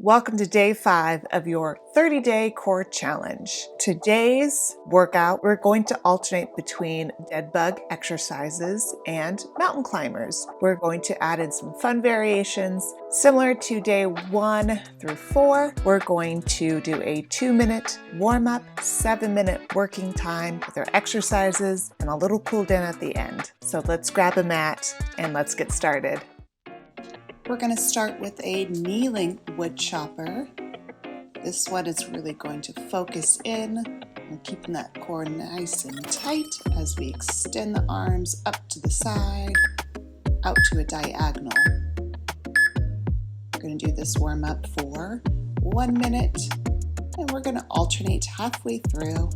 Welcome to day 5 of your 30-day core challenge. Today's workout, we're going to alternate between dead bug exercises and mountain climbers. We're going to add in some fun variations. Similar to day 1 through 4, we're going to do a 2-minute warm-up, 7-minute working time with our exercises, and a little cool down at the end. So let's grab a mat and let's get started. We're going to start with a kneeling wood chopper. This one is really going to focus in and keeping that core nice and tight as we extend the arms up to the side, out to a diagonal. We're going to do this warm up for 1 minute, and we're going to alternate halfway through.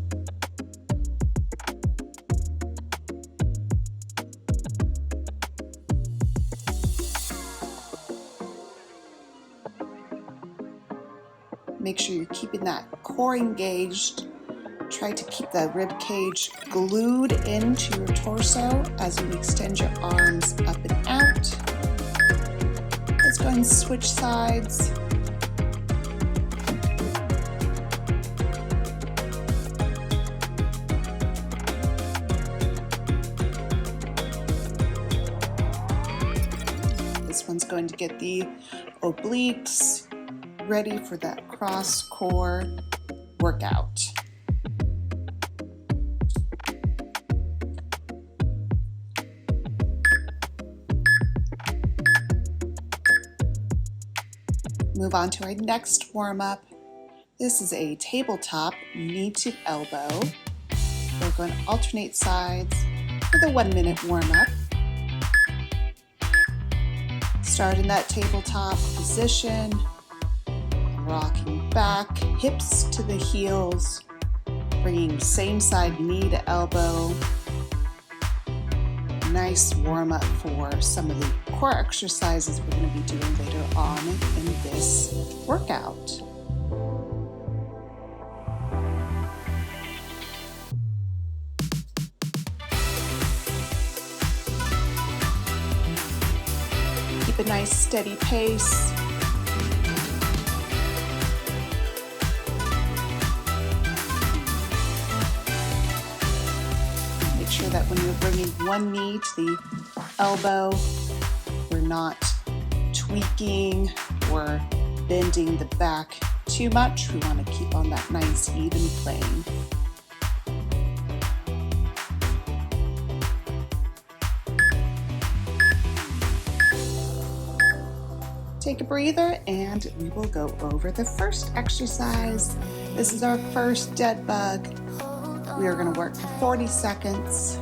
Make sure you're keeping that core engaged. Try to keep the rib cage glued into your torso as you extend your arms up and out. Let's go ahead and switch sides. This one's going to get the obliques ready for that cross core workout. Move on to our next warm-up. This is a tabletop knee to elbow. We're going to alternate sides with a 1-minute warm-up. Start in that tabletop position. Rocking back, hips to the heels, bringing same side knee to elbow. Nice warm up for some of the core exercises we're going to be doing later on in this workout. Keep a nice steady pace. That when you're bringing one knee to the elbow, we're not tweaking or bending the back too much. We want to keep on that nice even plane. Take a breather and we will go over the first exercise. This is our first dead bug. We are going to work for 40 seconds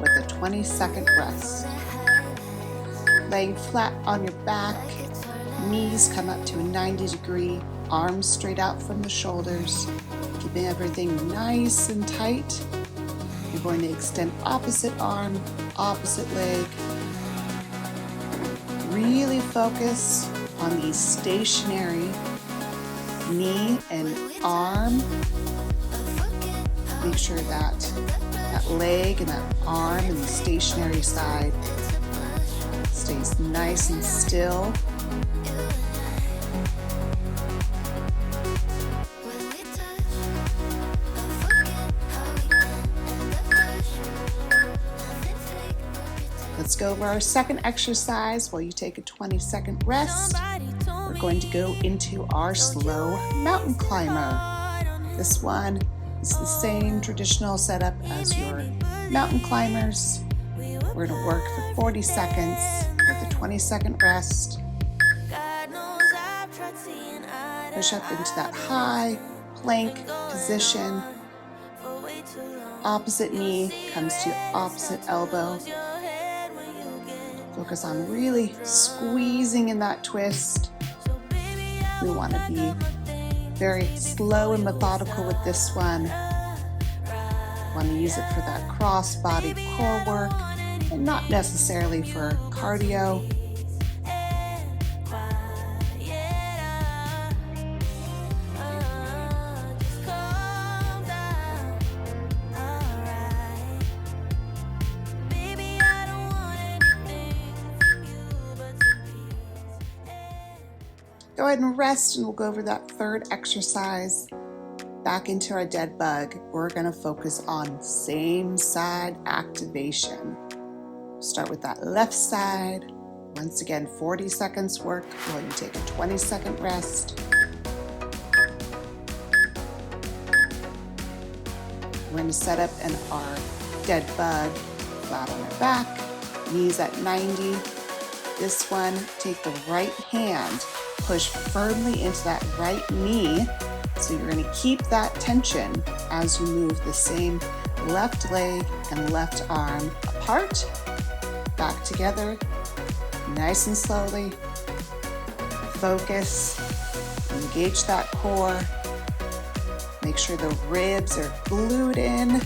with a 20-second rest. Laying flat on your back, knees come up to a 90-degree, arms straight out from the shoulders, keeping everything nice and tight. You're going to extend opposite arm, opposite leg. Really focus on the stationary knee and arm. Make sure that leg and that arm and the stationary side stays nice and still. Let's go over our second exercise while you take a 20-second rest. We're going to go into our slow mountain climber. This one is the same traditional setup as your mountain climbers. We're going to work for 40 seconds with a 20-second rest. Push up into that high plank position. Opposite knee comes to opposite elbow. Focus on really squeezing in that twist. We want to be very slow and methodical with this one. Want to use it for that cross-body core work and not necessarily for cardio. Go ahead and rest, and we'll go over that third exercise. Back into our dead bug, we're going to focus on same side activation. Start with that left side. Once again, 40 seconds work while you take a 20-second rest. We're going to set up in our dead bug, flat on our back, knees at 90. This one, take the right hand, push firmly into that right knee. So you're going to keep that tension as you move the same left leg and left arm apart, back together, nice and slowly. Focus, engage that core. Make sure the ribs are glued in,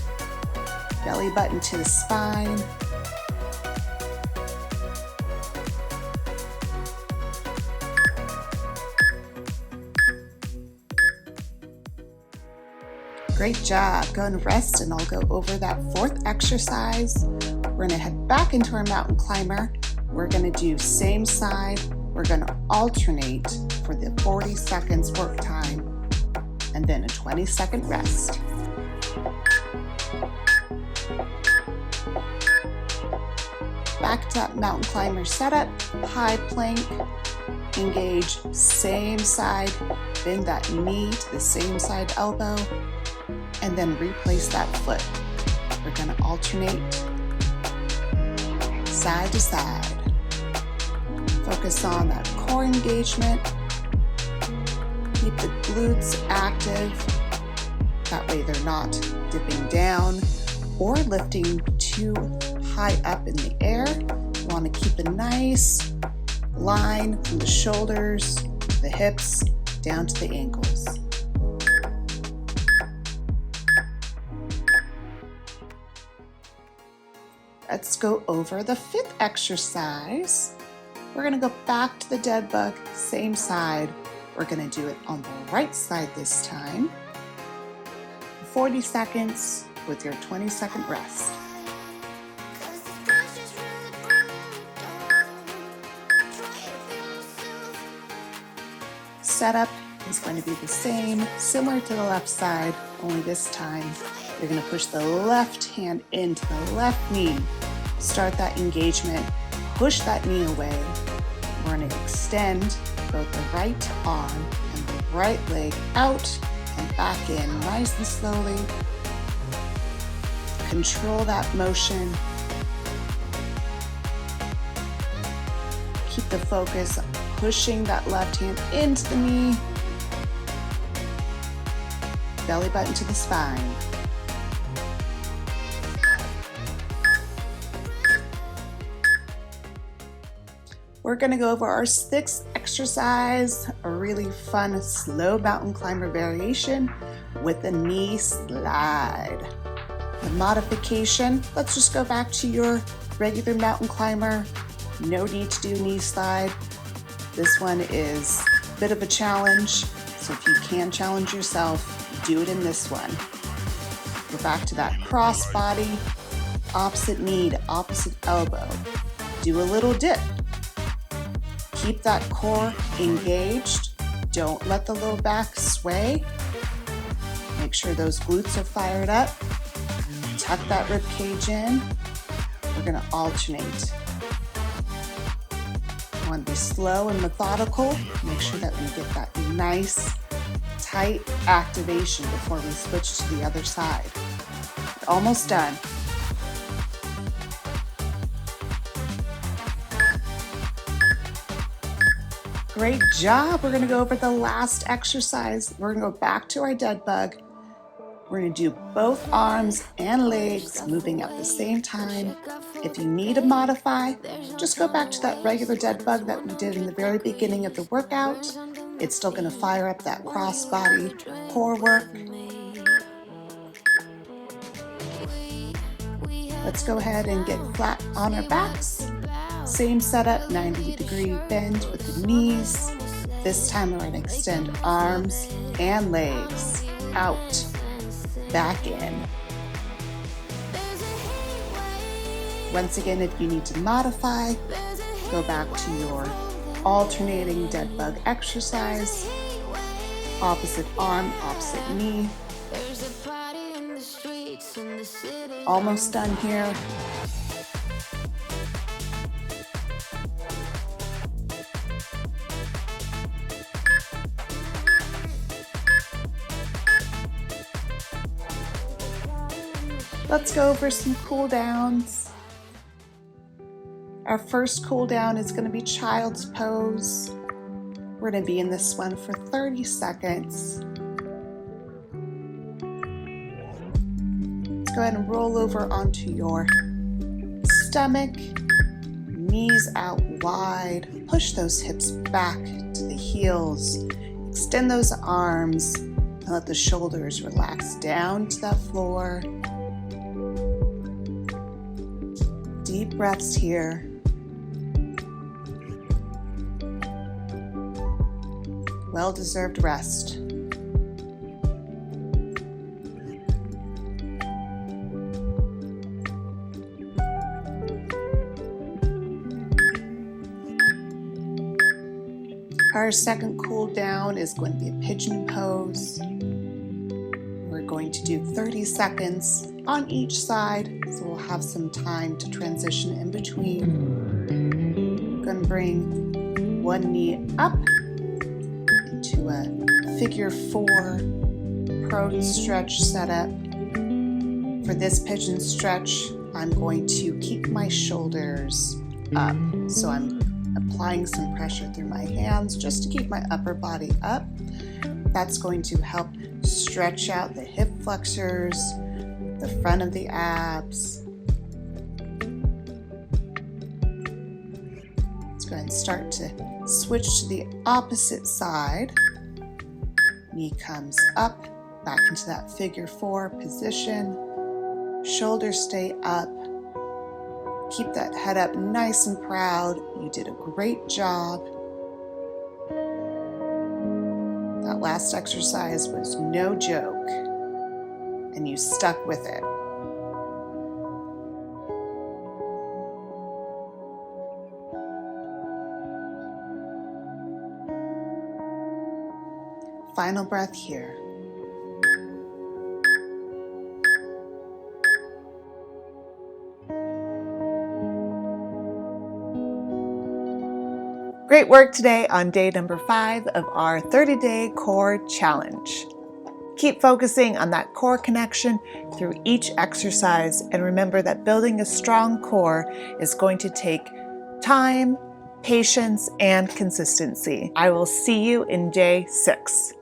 belly button to the spine. Great job. Go and rest, and I'll go over that fourth exercise. We're going to head back into our mountain climber. We're going to do same side. We're going to alternate for the 40 seconds work time and then a 20-second rest. Back to that mountain climber setup, high plank, engage same side, bend that knee to the same side elbow, and then replace that foot. We're going to alternate side to side. Focus on that core engagement. Keep the glutes active. That way they're not dipping down or lifting too high up in the air. You want to keep a nice line from the shoulders, the hips, down to the ankles. Let's go over the fifth exercise. We're going to go back to the dead bug, same side. We're going to do it on the right side this time. 40 seconds with your 20-second rest. Setup is going to be the same, similar to the left side, only this time you're going to push the left hand into the left knee. Start that engagement, push that knee away. We're going to extend both the right arm and the right leg out and back in nice and slowly. Control that motion. Keep the focus on pushing that left hand into the knee. Belly button to the spine. We're going to go over our sixth exercise, a really fun slow mountain climber variation with a knee slide. The modification, let's just go back to your regular mountain climber. No need to do knee slide. This one is a bit of a challenge, so if you can challenge yourself, do it in this one. Go back to that cross body, opposite knee to opposite elbow. Do a little dip. Keep that core engaged. Don't let the low back sway. Make sure those glutes are fired up. Tuck that rib cage in. We're going to alternate. You want to be slow and methodical. Make sure that we get that nice, tight activation before we switch to the other side. We're almost done. Great job. We're going to go over the last exercise. We're going to go back to our dead bug. We're going to do both arms and legs moving at the same time. If you need to modify, just go back to that regular dead bug that we did in the very beginning of the workout. It's still going to fire up that cross body core work. Let's go ahead and get flat on our backs. Same setup, 90-degree bend with the knees. This time we're going to extend arms and legs out, back in. Once again, if you need to modify, go back to your alternating dead bug exercise, opposite arm, opposite knee. Almost done here. Let's go over some cool downs. Our first cool down is going to be child's pose. We're going to be in this one for 30 seconds. Let's go ahead and roll over onto your stomach, knees out wide. Push those hips back to the heels. Extend those arms and let the shoulders relax down to that floor. Deep breaths here. Well-deserved rest. Our second cool down is going to be a pigeon pose. We're going to do 30 seconds on each side, so we'll have some time to transition in between. We're going to bring one knee up into a figure 4 prone stretch setup. For this pigeon stretch, I'm going to keep my shoulders up. So I'm applying some pressure through my hands just to keep my upper body up. That's going to help stretch out the hip flexors, the front of the abs. Let's go ahead and start to switch to the opposite side. Knee comes up, back into that figure 4 position. Shoulders stay up. Keep that head up nice and proud. You did a great job. That last exercise was no joke, and you stuck with it. Final breath here. Great work today on day number 5 of our 30-day core challenge. Keep focusing on that core connection through each exercise, and remember that building a strong core is going to take time, patience, and consistency. I will see you in day 6.